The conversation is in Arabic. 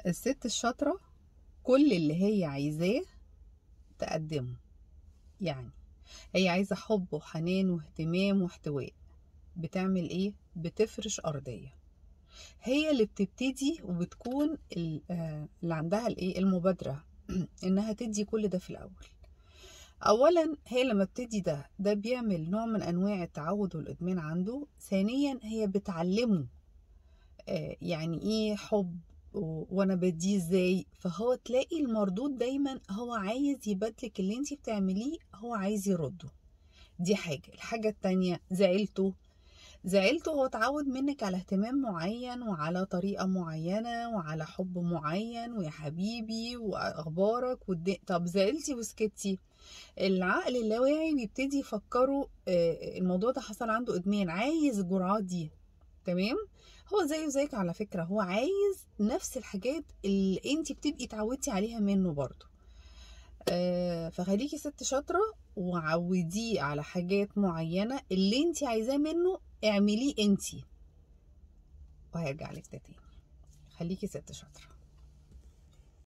الست الشاطرة كل اللي هي عايزاه تقدمه. يعني هي عايزة حب وحنان واهتمام واحتواء. بتعمل ايه؟ بتفرش أرضية. هي اللي بتبتدي وبتكون اللي عندها الايه المبادرة انها تدي كل ده في الأول. اولا هي لما بتدي ده بيعمل نوع من انواع التعود والادمان عنده. ثانيا هي بتعلمه يعني ايه حب وانا بديه ازاي. فهو تلاقي المردود دايما هو عايز يبادلك اللي انتي بتعمليه، هو عايز يرده. دي حاجة. الحاجة التانية زعلته هو اتعود منك على اهتمام معين وعلى طريقة معينة وعلى حب معين ويا حبيبي واخبارك طب زعلتي وسكتي. العقل اللاواعي بيبتدي يفكره الموضوع ده حصل عنده ادمان، عايز الجرعات دي. تمام. هو زيه زيك على فكرة، هو عايز نفس الحاجات اللي انتي بتبقي اتعودتي عليها منه برضو. فخليكي ست شاطرة وعوديه على حاجات معينة، اللي انتي عايزاه منه اعمليه انتي وهيرجع لك ده تاني. خليكي ست شاطرة.